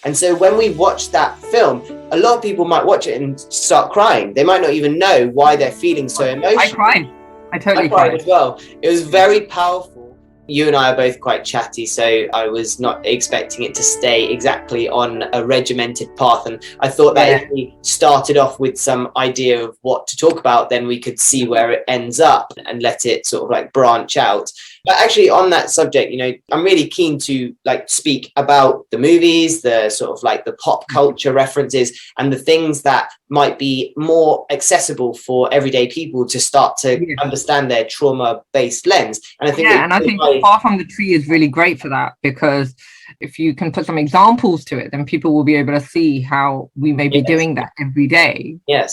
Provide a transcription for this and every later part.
And so when we watch that film, a lot of people might watch it and start crying. They might not even know why they're feeling so emotional. I cried. I totally cried as well. It was very powerful. You and I are both quite chatty, so I was not expecting it to stay exactly on a regimented path. And I thought that if we started off with some idea of what to talk about, then we could see where it ends up and let it sort of like branch out. But actually on that subject, you know, I'm really keen to like speak about the movies, the sort of like the pop culture references and the things that might be more accessible for everyday people to start to understand their trauma-based lens. And I think and I think Far From the Tree is really great for that, because if you can put some examples to it, then people will be able to see how we may be doing that every day. Yeah,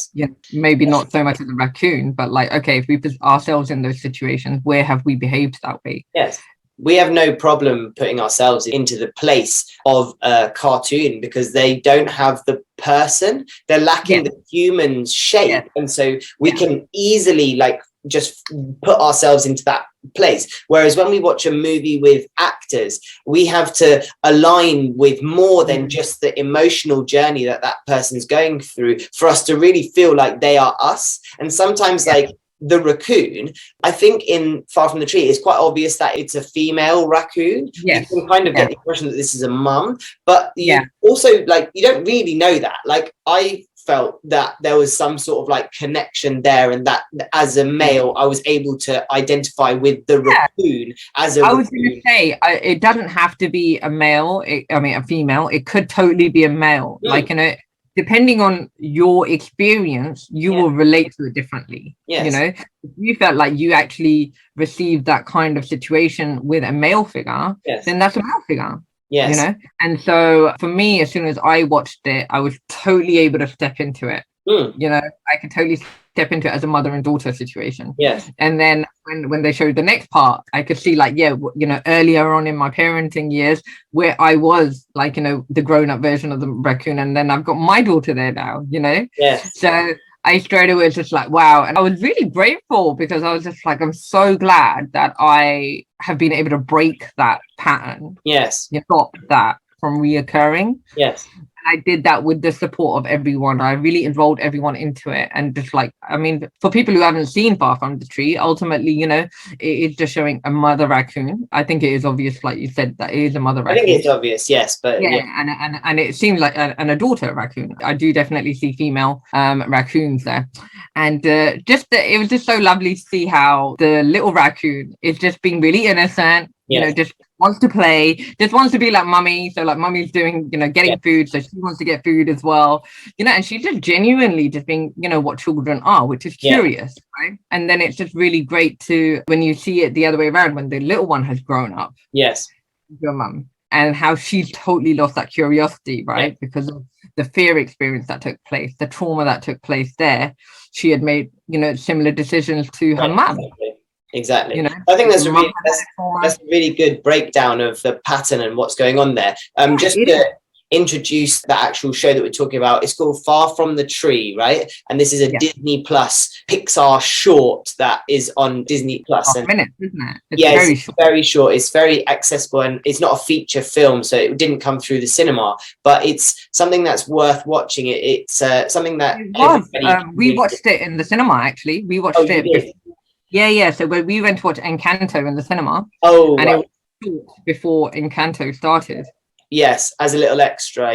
maybe not so much as a raccoon, but like, okay, if we put ourselves in those situations, where have we behaved that way? Yes. We have no problem putting ourselves into the place of a cartoon because they don't have the person. They're lacking the human shape. And so we can easily like just put ourselves into that place. Whereas when we watch a movie with actors, we have to align with more than just the emotional journey that that person's going through for us to really feel like they are us. And sometimes like the raccoon, I think in Far From the Tree, it's quite obvious that it's a female raccoon. You can kind of get the impression that this is a mum, but you also like, you don't really know that. Like I felt that there was some sort of like connection there, and that as a male I was able to identify with the raccoon as a I was going to say, it doesn't have to be a male, a female. It could totally be a male. Like, you know, depending on your experience, you will relate to it differently. You know, if you felt like you actually received that kind of situation with a male figure, then that's a male figure. You know, and so for me, as soon as I watched it, I was totally able to step into it. You know, I could totally step into it as a mother and daughter situation. And then when they showed the next part, I could see like, you know, earlier on in my parenting years where I was like, you know, the grown-up version of the raccoon, and then I've got my daughter there now, you know. So I straight away was just like, wow. And I was really grateful because I was just like, I'm so glad that I have been able to break that pattern. Stop that from reoccurring. I did that with the support of everyone. I really enrolled everyone into it. And just like, I mean, for people who haven't seen Far From the Tree, ultimately, you know, it is just showing a mother raccoon. I think it is obvious, like you said, that it is a mother raccoon. I think it's obvious, yes. But and it seems like a daughter raccoon. I do definitely see female raccoons there. And it was just so lovely to see how the little raccoon is just being really innocent. You know, just wants to play, just wants to be like mummy. So like mummy's doing, you know, getting food. So she wants to get food as well, you know, and she's just genuinely just being, you know, what children are, which is curious, right? And then it's just really great to, when you see it the other way around, when the little one has grown up. Your mum. And how she's totally lost that curiosity, right? Because of the fear experience that took place, the trauma that took place there. She had made, you know, similar decisions to her mum. Exactly. You know, I think that's a really good breakdown of the pattern and what's going on there. Just to introduce the actual show that we're talking about, it's called Far From the Tree, right? And this is a Disney Plus Pixar short that is on Disney Plus. And minutes, isn't it? It's very short. It's very accessible, and it's not a feature film, so it didn't come through the cinema, but it's something that's worth watching. It's something that we watched it in the cinema. Actually, we watched it. So we went to watch Encanto in the cinema. And it was short before Encanto started. Yes, as a little extra,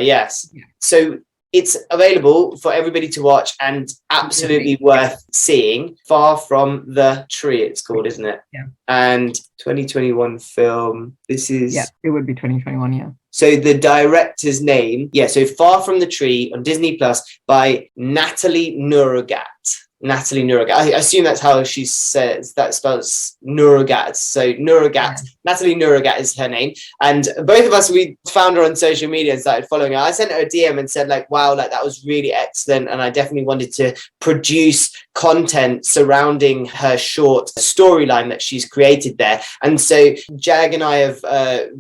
So it's available for everybody to watch and absolutely worth seeing. Far From the Tree, it's called, isn't it? And 2021 film. This is... it would be 2021, So the director's name, so Far From the Tree on Disney Plus by Natalie Nouragat. Natalie Nouragat. I assume that's how she says that, spells Nouragat. So Nouragat, Natalie Nouragat is her name. And both of us, we found her on social media and started following her. I sent her a DM and said like, wow, like that was really excellent. And I definitely wanted to produce content surrounding her short storyline that she's created there. And so Jag and I have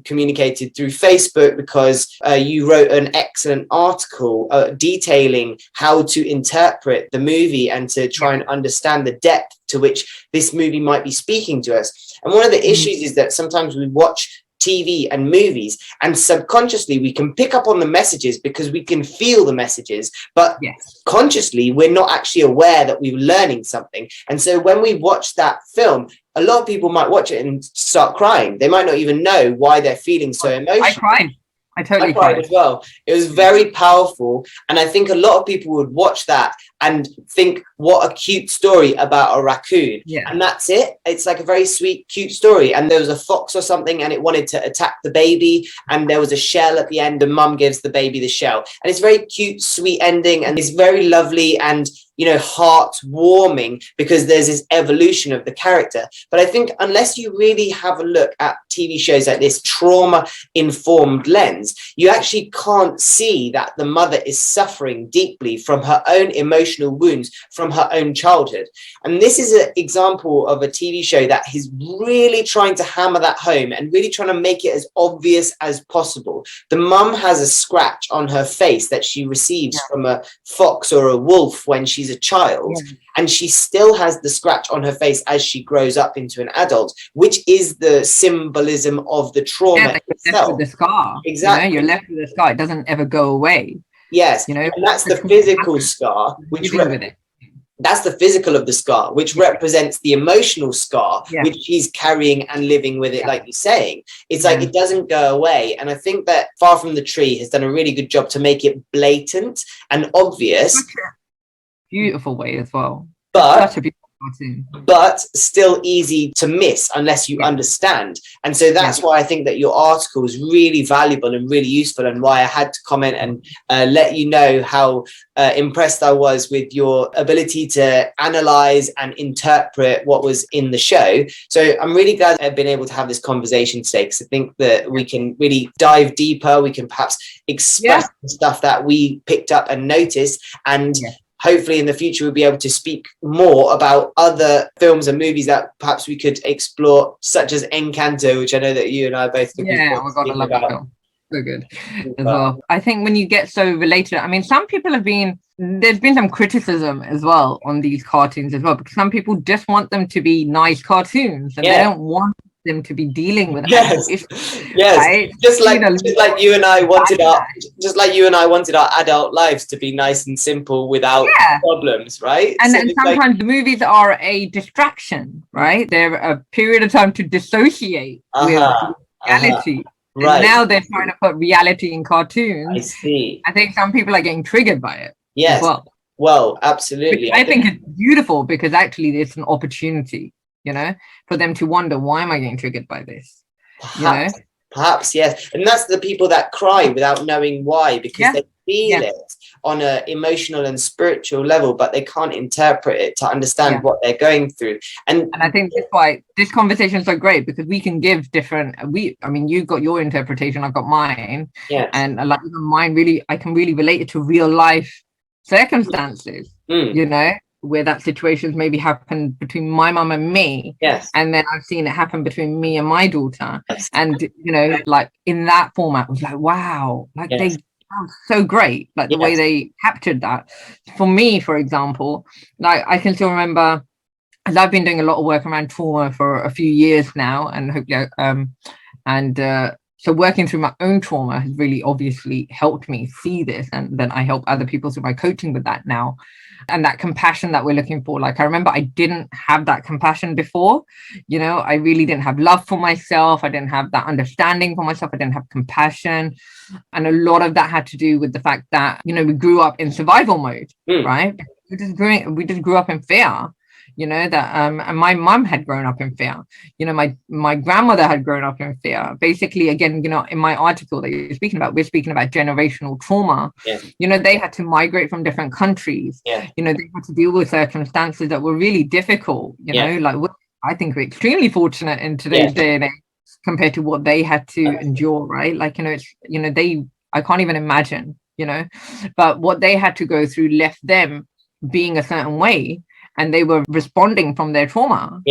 communicated through Facebook because you wrote an excellent article detailing how to interpret the movie and to try and understand the depth to which this movie might be speaking to us. And one of the issues is that sometimes we watch TV and movies, and subconsciously we can pick up on the messages because we can feel the messages, but consciously we're not actually aware that we're learning something. And so when we watch that film, a lot of people might watch it and start crying. They might not even know why they're feeling so emotional. I cried. I totally cried as well. It was very powerful. And I think a lot of people would watch that and think, what a cute story about a raccoon. And that's it. It's like a very sweet, cute story. And there was a fox or something and it wanted to attack the baby. And there was a shell at the end and mum gives the baby the shell. And it's very cute, sweet ending. And it's very lovely and, you know, heartwarming because there's this evolution of the character. But I think unless you really have a look at TV shows like this trauma-informed lens, you actually can't see that the mother is suffering deeply from her own emotional wounds from her own childhood. And this is an example of a TV show that is really trying to hammer that home and really trying to make it as obvious as possible. The mum has a scratch on her face that she receives from a fox or a wolf when she's a child, and she still has the scratch on her face as she grows up into an adult, which is the symbolism of the trauma itself. Left with the scar. Exactly. You know, you're left with the scar. It doesn't ever go away. Yes, you know, and that's the physical scar, which that's the physical of the scar, which represents the emotional scar, which she's carrying and living with it, like you're saying. It's like it doesn't go away. And I think that Far From the Tree has done a really good job to make it blatant and obvious. Beautiful way as well. But such a beautiful cartoon. But still easy to miss unless you understand. And so that's why I think that your article is really valuable and really useful, and why I had to comment and let you know how impressed I was with your ability to analyze and interpret what was in the show. So I'm really glad I've been able to have this conversation today, because I think that we can really dive deeper. We can perhaps express the stuff that we picked up and noticed, and hopefully in the future we'll be able to speak more about other films and movies that perhaps we could explore, such as Encanto, which I know that you and I are both looking forward to speaking about. So good as well. I think when you get so related, I mean, some people there's been some criticism as well on these cartoons as well, because some people just want them to be nice cartoons and they don't want them to be dealing with issues, right? just like you and I wanted our adult lives to be nice and simple without problems, right? And then sometimes the movies are a distraction, right? They're a period of time to dissociate with reality. And now they're trying to put reality in cartoons. I see. I think some people are getting triggered by it as well. Well, absolutely. I think it's beautiful, because actually it's an opportunity, you know, for them to wonder, why am I getting triggered by this? Perhaps, yes. And that's the people that cry without knowing why, because they feel it on an emotional and spiritual level, but they can't interpret it to understand what they're going through. And I think that's why this conversation is so great, because we can give different, I mean, you've got your interpretation, I've got mine. And like mine, really, I can really relate it to real life circumstances, you know, where that situation's maybe happened between my mum and me. And then I've seen it happen between me and my daughter. And, you know, like in that format, it was like, wow, like they sound so great, like the way they captured that. For me, for example, like I can still remember, as I've been doing a lot of work around trauma for a few years now, and hopefully so working through my own trauma has really obviously helped me see this, and then I help other people through my coaching with that now. And that compassion that we're looking for, like I remember I didn't have that compassion before, you know, I really didn't have love for myself, I didn't have that understanding for myself, I didn't have compassion. And a lot of that had to do with the fact that, you know, we grew up in survival mode, right? We just grew up in fear, you know, that and my mum had grown up in fear, you know, my grandmother had grown up in fear. Basically, again, you know, in my article that you're speaking about, we're speaking about generational trauma. You know, they had to migrate from different countries. You know, they had to deal with circumstances that were really difficult, you know, like I think we're extremely fortunate in today's day and age compared to what they had to endure, right? Like, you know, it's, you know, I can't even imagine, you know, but what they had to go through left them being a certain way, and they were responding from their trauma.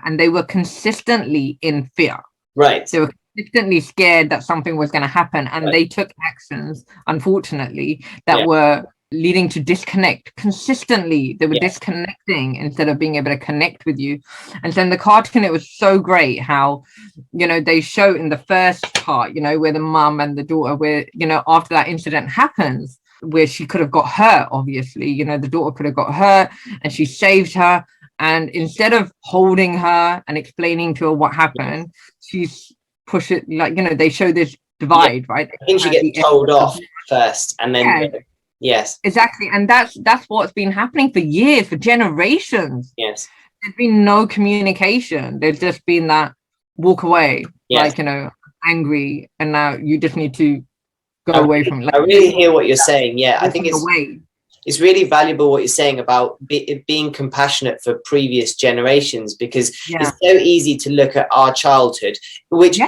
And they were consistently in fear. They were consistently scared that something was going to happen, and they took actions, unfortunately, that were leading to disconnect consistently. They were disconnecting instead of being able to connect with you. And so in the cartoon, it was so great how, they show in the first part, where the mum and the daughter, where, after that incident happens, where she could have got hurt, obviously, the daughter could have got hurt, and she saved her. And instead of holding her and explaining to her what happened, she's push it, they show this divide, right? I think she gets told off first, and then yes, exactly. And that's what's been happening for years, for generations. Yes, there's been no communication. There's just been that walk away, angry, and now you just need to go away from it. I really hear what you're saying. I think it's really valuable what you're saying about being compassionate for previous generations, because it's so easy to look at our childhood, which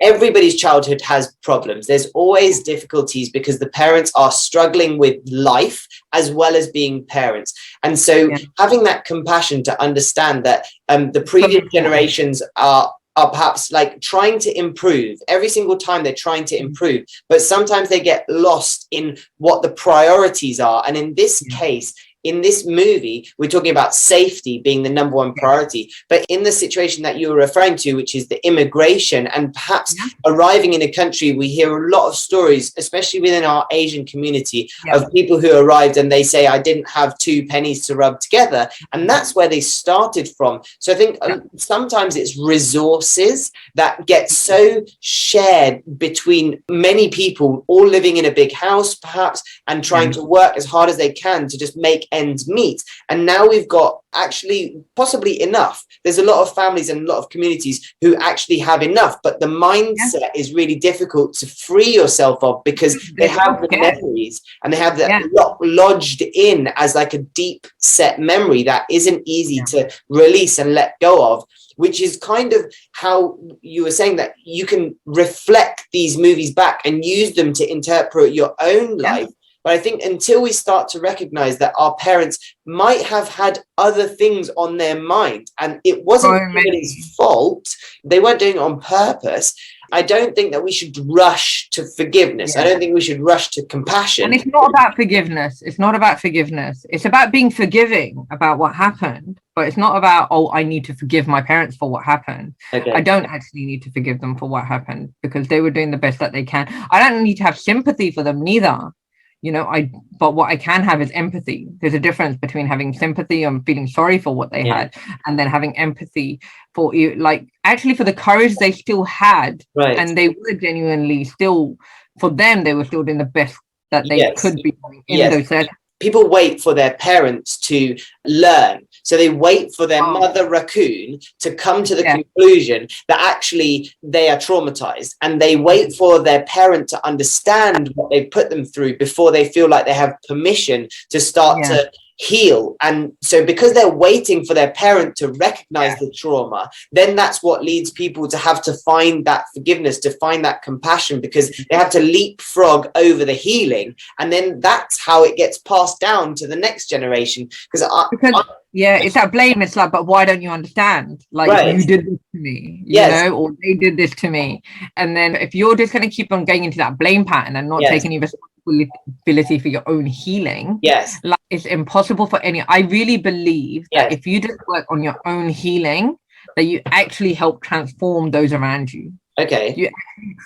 everybody's childhood has problems. There's always difficulties because the parents are struggling with life as well as being parents. And so having that compassion to understand that the previous generations are perhaps like trying to improve every single time. They're trying to improve, but sometimes they get lost in what the priorities are. And in this case, in this movie, we're talking about safety being the number one priority. But in the situation that you were referring to, which is the immigration and perhaps arriving in a country, we hear a lot of stories, especially within our Asian community, of people who arrived and they say, I didn't have 2 pennies to rub together. And that's where they started from. So I think sometimes it's resources that get so shared between many people, all living in a big house, perhaps, and trying to work as hard as they can to just make ends meet. And now we've got actually possibly enough. There's a lot of families and a lot of communities who actually have enough, but the mindset is really difficult to free yourself of, because they have the memories and they have that lodged in as like a deep set memory that isn't easy to release and let go of, which is kind of how you were saying that you can reflect these movies back and use them to interpret your own life. But I think until we start to recognize that our parents might have had other things on their mind and it wasn't anybody's fault, they weren't doing it on purpose, I don't think that we should rush to forgiveness. I don't think we should rush to compassion. And it's not about forgiveness. It's not about forgiveness. It's about being forgiving about what happened. But it's not about, I need to forgive my parents for what happened. I don't actually need to forgive them for what happened, because they were doing the best that they can. I don't need to have sympathy for them neither. But what I can have is empathy. There's a difference between having sympathy and feeling sorry for what they had, and then having empathy for you, like actually for the courage they still had, and they were genuinely still, for them, they were still doing the best that they could be doing in those circumstances. People wait for their parents to learn. So they wait for their mother raccoon to come to the conclusion that actually they are traumatized, and they wait for their parent to understand what they've put them through before they feel like they have permission to start to heal. And so because they're waiting for their parent to recognize the trauma, then that's what leads people to have to find that forgiveness, to find that compassion, because they have to leapfrog over the healing, and then that's how it gets passed down to the next generation. Because it's that blame. It's like, but why don't you understand? Like, you did this to me, you know, or they did this to me. And then if you're just going to keep on going into that blame pattern and not taking any responsibility for your own healing, like, it's impossible for any. I really believe that if you just work on your own healing, that you actually help transform those around you. You actually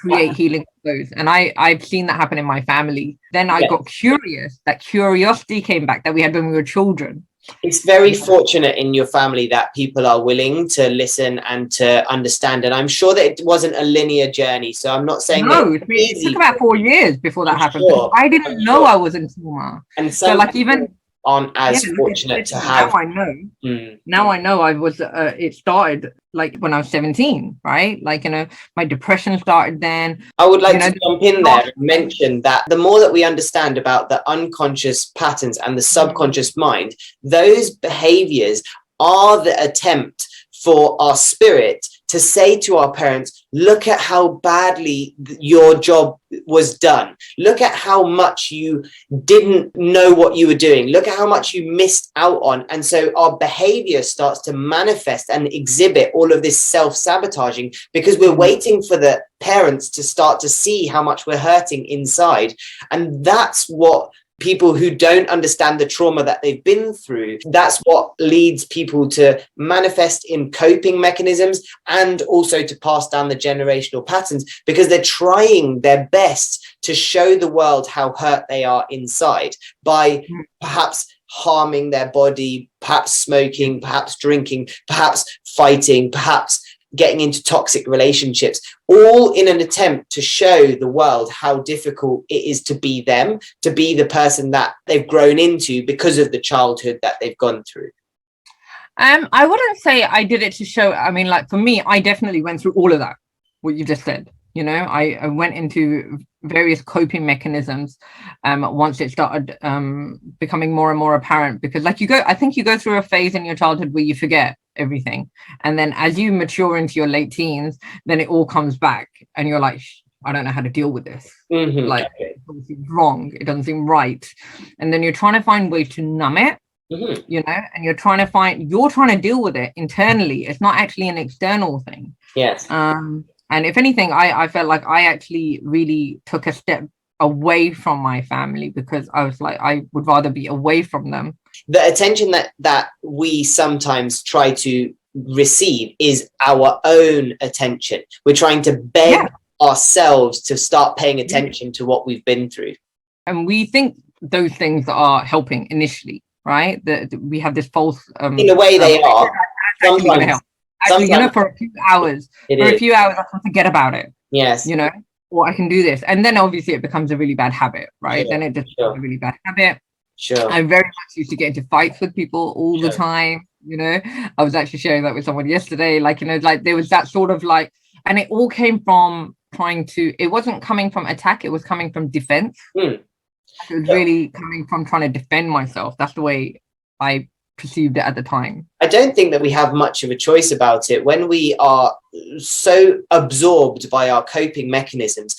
create healing for those. And I've seen that happen in my family. Then I got curious. That curiosity came back that we had when we were children. It's very fortunate in your family that people are willing to listen and to understand. And I'm sure that it wasn't a linear journey. So I'm not saying it took about 4 years before that happened. I didn't know I was in trauma. And so like even aren't as fortunate to have. Now I know I was it started like when I was 17, right? Like, you know, my depression started then. I would like to jump in there and mention that the more that we understand about the unconscious patterns and the subconscious mind, those behaviors are the attempt for our spirit to say to our parents, look at how badly your job was done. Look at how much you didn't know what you were doing. Look at how much you missed out on. And so our behavior starts to manifest and exhibit all of this self-sabotaging, because we're waiting for the parents to start to see how much we're hurting inside. And that's what people who don't understand the trauma that they've been through, that's what leads people to manifest in coping mechanisms and also to pass down the generational patterns, because they're trying their best to show the world how hurt they are inside by perhaps harming their body, perhaps smoking, perhaps drinking, perhaps fighting, perhaps getting into toxic relationships, all in an attempt to show the world how difficult it is to be them, to be the person that they've grown into because of the childhood that they've gone through. I wouldn't say I did it to show. I mean, like, for me, I definitely went through all of that, what you just said. You know, I went into various coping mechanisms once it started becoming more and more apparent, because like I think you go through a phase in your childhood where you forget everything, and then as you mature into your late teens, then it all comes back and you're like, I don't know how to deal with this. Like, it doesn't seem wrong, it doesn't seem right, and then you're trying to find ways to numb it. You know, and you're trying to deal with it internally. It's not actually an external thing. Yes. And if anything, I felt like I actually really took a step away from my family, because I was like, I would rather be away from them. The attention that we sometimes try to receive is our own attention. We're trying to beg ourselves to start paying attention to what we've been through. And we think those things are helping initially, right? That we have this false... in a way they are. Sometimes. Actually, you know, for a few hours, I can forget about it. Yes. You know, or I can do this. And then obviously it becomes a really bad habit, right? Then it just becomes a really bad habit. I very much used to get into fights with people all the time. You know, I was actually sharing that with someone yesterday. Like, you know, like there was that sort of like, and it all came from it wasn't coming from attack, it was coming from defense. It was really coming from trying to defend myself. That's the way I perceived it at the time. I don't think that we have much of a choice about it when we are so absorbed by our coping mechanisms.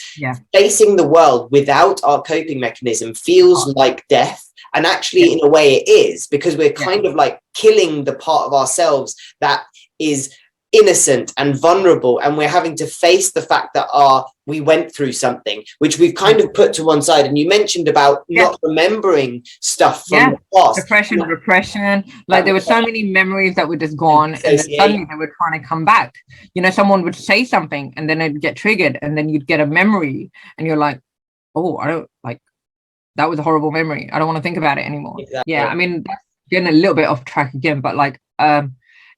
Facing the world without our coping mechanism feels like death, and actually in a way it is, because we're kind of like killing the part of ourselves that is innocent and vulnerable, and we're having to face the fact that we went through something which we've kind of put to one side. And you mentioned about not remembering stuff from the past. Depression, repression, like there were so many memories that were just gone, and then suddenly they were trying to come back. You know, someone would say something and then it'd get triggered, and then you'd get a memory and you're like, oh, I don't like, that was a horrible memory, I don't want to think about it anymore. I mean, that's getting a little bit off track again, but like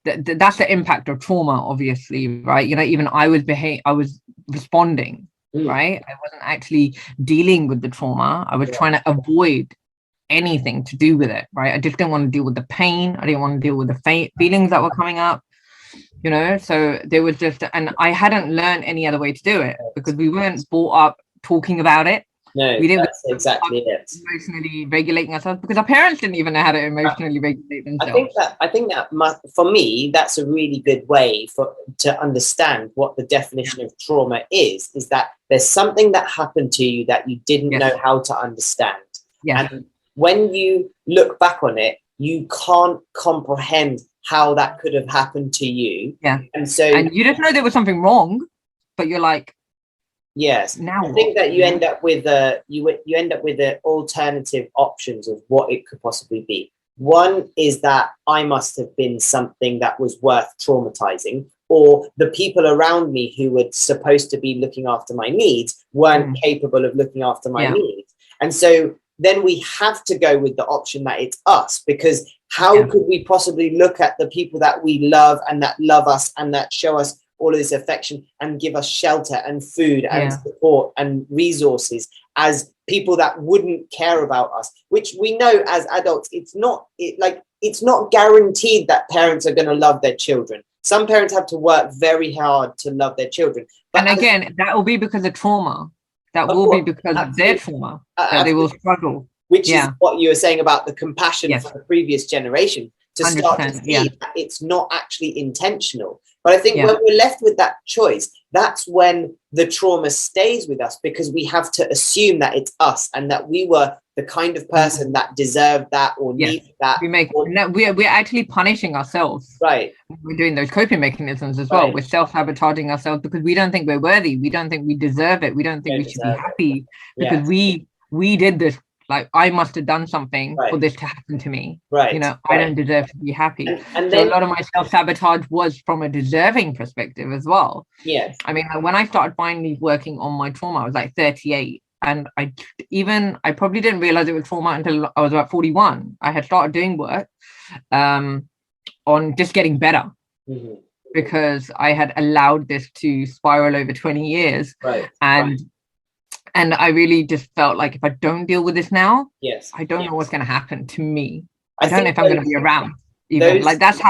that's the impact of trauma, obviously, right? You know, even I was responding, right? I wasn't actually dealing with the trauma. I was trying to avoid anything to do with it, right? I just didn't want to deal with the pain. I didn't want to deal with the feelings that were coming up, you know? So there was just, and I hadn't learned any other way to do it, because we weren't brought up talking about it. No, we didn't that's exactly it. Emotionally regulating ourselves, because our parents didn't even know how to emotionally regulate themselves. I think that for me, that's a really good way to understand what the definition of trauma is that there's something that happened to you that you didn't know how to understand. And when you look back on it, you can't comprehend how that could have happened to you. And you just know there was something wrong, but you're like, yes. Now I think that you end up with you end up with the alternative options of what it could possibly be. One is that I must have been something that was worth traumatizing, or the people around me who were supposed to be looking after my needs weren't capable of looking after my needs. And so then we have to go with the option that it's us, because how could we possibly look at the people that we love and that love us and that show us all of this affection and give us shelter and food and support and resources as people that wouldn't care about us, which we know as adults, it's not guaranteed that parents are going to love their children. Some parents have to work very hard to love their children. But and again, that will be because of trauma. That will be because of their trauma that they will struggle. Which is what you were saying about the compassion for the previous generation, to start to see that it's not actually intentional. But I think when we're left with that choice, that's when the trauma stays with us, because we have to assume that it's us and that we were the kind of person that deserved that or needed that. We're actually punishing ourselves. Right. We're doing those coping mechanisms as well. We're self-sabotaging ourselves because we don't think we're worthy. We don't think we deserve it. We don't think we should be happy because we did this like I must have done something for this to happen to me. You know, I don't deserve to be happy. And then a lot of my self-sabotage was from a deserving perspective as well. Yes. I mean, when I started finally working on my trauma, I was like 38. And I probably didn't realize it was trauma until I was about 41. I had started doing work on just getting better, because I had allowed this to spiral over 20 years. And I really just felt like if I don't deal with this now, I don't know what's going to happen to me. I don't know if I'm going to be around. Even like that's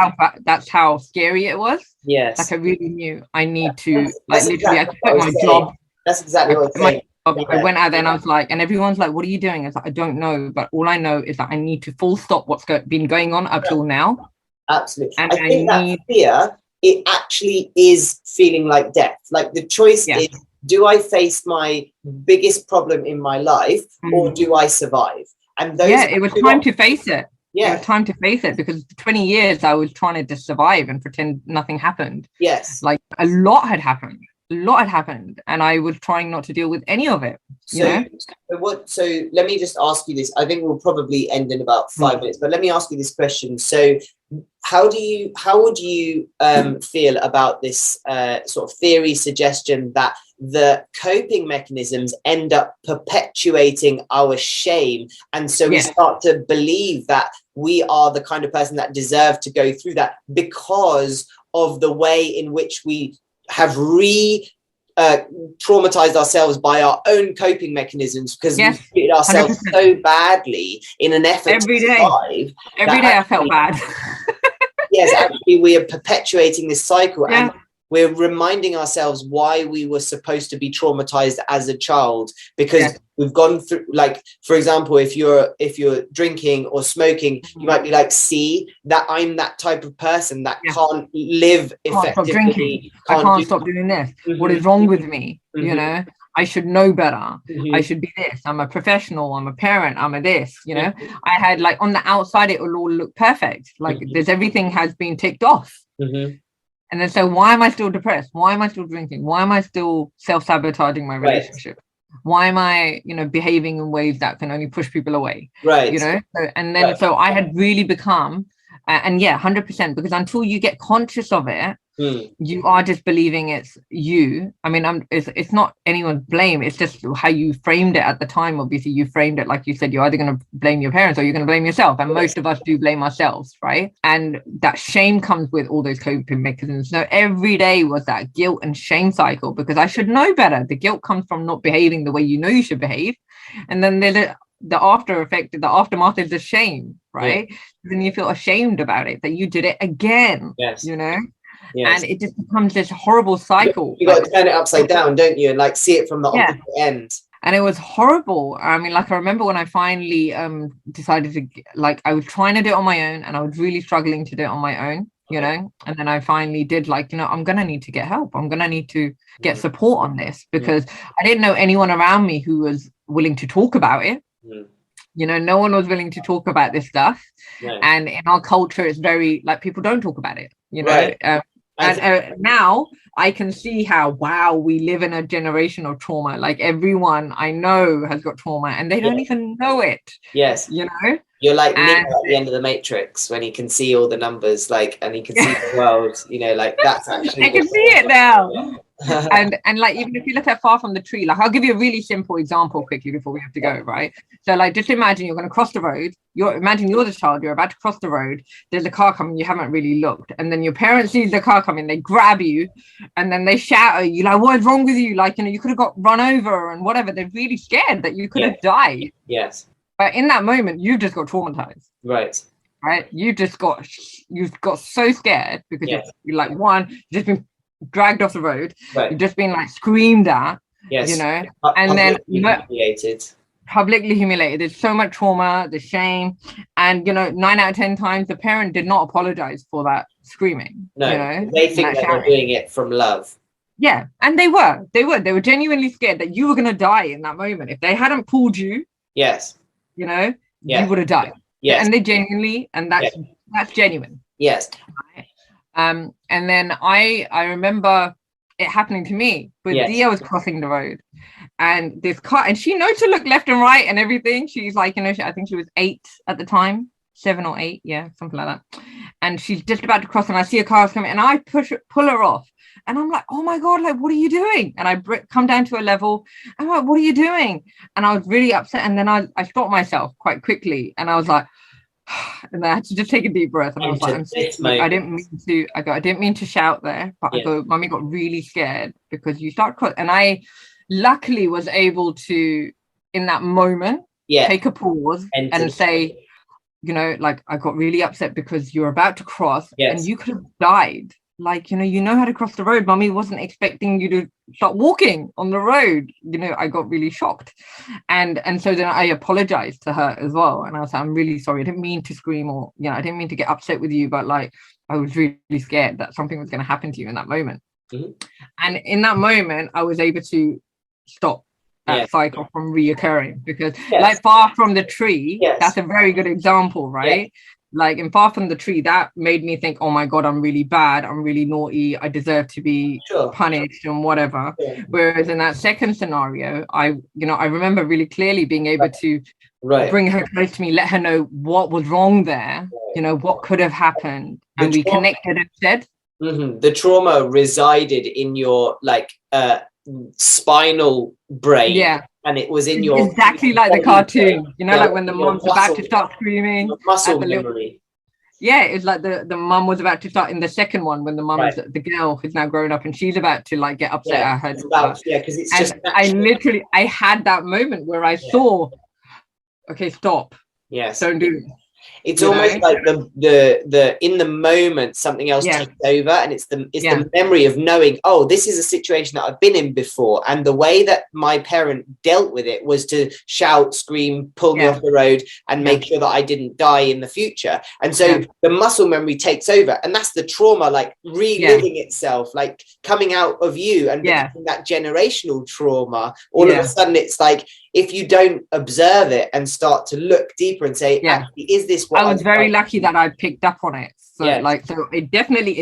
how scary it was. Yes. Like I really knew I need to literally I quit my job. That's exactly what I'm saying. I went out there and I was like, and everyone's like, what are you doing? I was like, I don't know, but all I know is that I need to full stop what's been going on up till now. Absolutely. And I think that fear, it actually is feeling like death. Like the choice is, do I face my biggest problem in my life or do I survive? And those it was time to face it. Yeah. It was time to face it, because for 20 years I was trying to just survive and pretend nothing happened. Yes. Like a lot had happened. And I was trying not to deal with any of it. So let me just ask you this. I think we'll probably end in about 5 minutes, but let me ask you this question. So how would you feel about this sort of theory suggestion that the coping mechanisms end up perpetuating our shame, and so we start to believe that we are the kind of person that deserve to go through that because of the way in which we have traumatized ourselves by our own coping mechanisms, because we treated ourselves 100%. So badly in an effort to survive. Every day I felt bad. Yes, actually we are perpetuating this cycle, and we're reminding ourselves why we were supposed to be traumatized as a child, because we've gone through, like, for example, if you're drinking or smoking, you might be like, see, that I'm that type of person that can't live effectively. Stop drinking. I can't stop doing this. What is wrong with me? You know, I should know better. I should be this. I'm a professional. I'm a parent. I'm a this. You know, I had like on the outside, it will all look perfect. Like there's everything has been ticked off. And then so why am I still depressed? Why am I still drinking? Why am I still self-sabotaging my relationship? Why am I, behaving in ways that can only push people away? So I had really become, 100%, because until you get conscious of it, you are just believing it's you. I mean, it's not anyone's blame. It's just how you framed it at the time. Obviously, you framed it like you said, you're either going to blame your parents or you're going to blame yourself. And most of us do blame ourselves, right? And that shame comes with all those coping mechanisms. So every day was that guilt and shame cycle, because I should know better. The guilt comes from not behaving the way you know you should behave. And then there's the after effect, the aftermath is the shame, right? Then you feel ashamed about it, that you did it again, and it just becomes this horrible cycle. You got to turn it upside down, don't you? And like see it from the opposite end. And it was horrible. I mean, like I remember when I finally decided to, like, I was trying to do it on my own, and I was really struggling to do it on my own, and then I finally did, like, I'm gonna need to get help. I'm gonna need to get support on this, because I didn't know anyone around me who was willing to talk about it. No one was willing to talk about this stuff. And in our culture, it's very like people don't talk about it, and now I can see how, wow, we live in a generation of trauma. Like everyone I know has got trauma and they don't even know it. Yes. You're like Neo at the end of the Matrix, when he can see all the numbers, like, and he can see the world, like that's actually. I can see it now. and like, even if you look at Far From the Tree, like I'll give you a really simple example quickly before we have to go, right? So like, just imagine you're going to cross the road. Imagine you're the child, you're about to cross the road. There's a car coming, you haven't really looked. And then your parents see the car coming, they grab you and then they shout at you, like, what is wrong with you? Like, you could have got run over and whatever. They're really scared that you could have died. Yes. But in that moment, you've just got traumatized. Right. You've got so scared because you're like, you've just been dragged off the road. You've just been like screamed at, and then publicly humiliated. There's so much trauma, the shame, and 9 out of 10 times the parent did not apologize for that screaming. No, they think that they're doing it from love. Yeah, and they were genuinely scared that you were going to die in that moment. If they hadn't pulled you, you would have died. Yes. And they genuinely, and that's genuine. Yes. And then I remember it happening to me. But Dia was crossing the road, and this car, and she knows to look left and right and everything. She's like, you know, I think she was 8 at the time, 7 or 8, yeah, something like that. And she's just about to cross, and I see a car coming, and I pull her off, and I'm like, oh my god, like, what are you doing? And I come down to a level, and I'm like, what are you doing? And I was really upset, and then I stopped myself quite quickly, and I was like, and I had to just take a deep breath, and I was like, I didn't mean to shout there, but I go, Mummy got really scared because you start cross, and I luckily was able to, in that moment, take a pause and say, you know, like, I got really upset because you're about to cross, and you could have died. Like, you know how to cross the road. Mummy wasn't expecting you to start walking on the road. You know, I got really shocked. And so then I apologized to her as well. And I was like, I'm really sorry. I didn't mean to scream, or, you know, I didn't mean to get upset with you, but like, I was really scared that something was going to happen to you in that moment. And in that moment, I was able to stop that cycle from reoccurring, because like Far From the Tree, that's a very good example, right? Like in Far From the Tree, that made me think, oh my god, I'm really bad, I'm really naughty, I deserve to be punished and whatever. Whereas in that second scenario, I remember really clearly being able to bring her close to me, let her know what was wrong there, you know, what could have happened, and we connected instead. The trauma resided in your spinal brain, and it was in your exactly like the cartoon, you know, like when the mom's about to start screaming, muscle memory. It was like the mum was about to start in the second one, when the mum is the girl who's now grown up, and she's about to like get upset at her because it's just natural. I had that moment where I saw, okay, stop, don't do it. It's almost like the in the moment something else takes over, and it's the memory of knowing, oh, this is a situation that I've been in before, and the way that my parent dealt with it was to shout, scream, pull me off the road, and make sure that I didn't die in the future. And so the muscle memory takes over, and that's the trauma, like reliving itself, like coming out of you and becoming that generational trauma. All of a sudden, it's like, if you don't observe it and start to look deeper and say, actually, is this what I was very lucky that I picked up on it. So so it definitely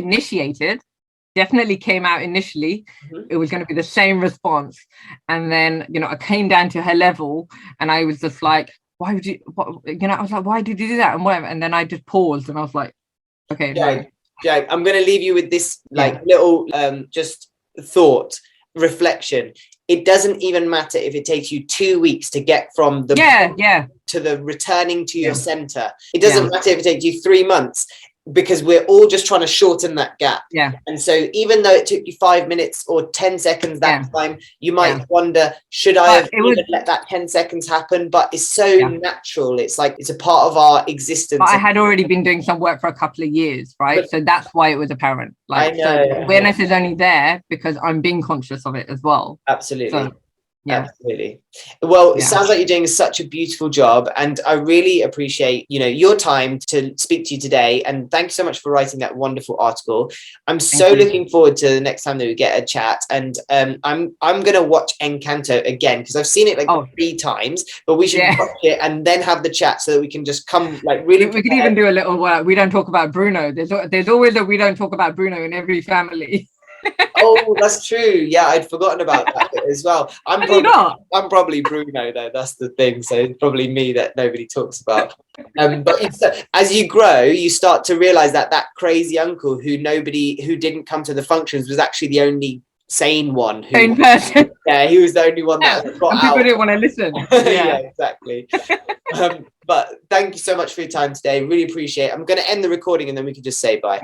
came out initially. It was going to be the same response. And then, you know, I came down to her level, and I was just like, why would you, I was like, why did you do that? And whatever. And then I just paused, and I was like, okay. Jay, I'm going to leave you with this little just thought, reflection. It doesn't even matter if it takes you 2 weeks to get from the to the returning to your center. It doesn't matter if it takes you 3 months, because we're all just trying to shorten that gap. And so even though it took you 5 minutes or 10 seconds that time, you might wonder, should I have let that 10 seconds happen? But it's so natural. It's like, it's a part of our existence. But I had already been doing some work for a couple of years, right? So that's why it was apparent. Like, so awareness is only there because I'm being conscious of it as well. Absolutely. So, absolutely. Well, it sounds like you're doing such a beautiful job, and I really appreciate, you know, your time to speak to you today, and thank you so much for writing that wonderful article. I'm so looking forward to the next time that we get a chat, and I'm gonna watch Encanto again, because I've seen it like 3 times, but we should watch it and then have the chat so that we can just come like really we could even do a little we don't talk about Bruno. There's always a we don't talk about Bruno in every family. Oh, that's true. Yeah, I'd forgotten about that bit as well. I'm probably Bruno, though. That's the thing. So it's probably me that nobody talks about. But as you grow, you start to realize that crazy uncle who didn't come to the functions was actually the only sane one. Sane person. Yeah, he was the only one that got out. People didn't want to listen. Yeah, exactly. But thank you so much for your time today. Really appreciate it. I'm going to end the recording, and then we can just say bye.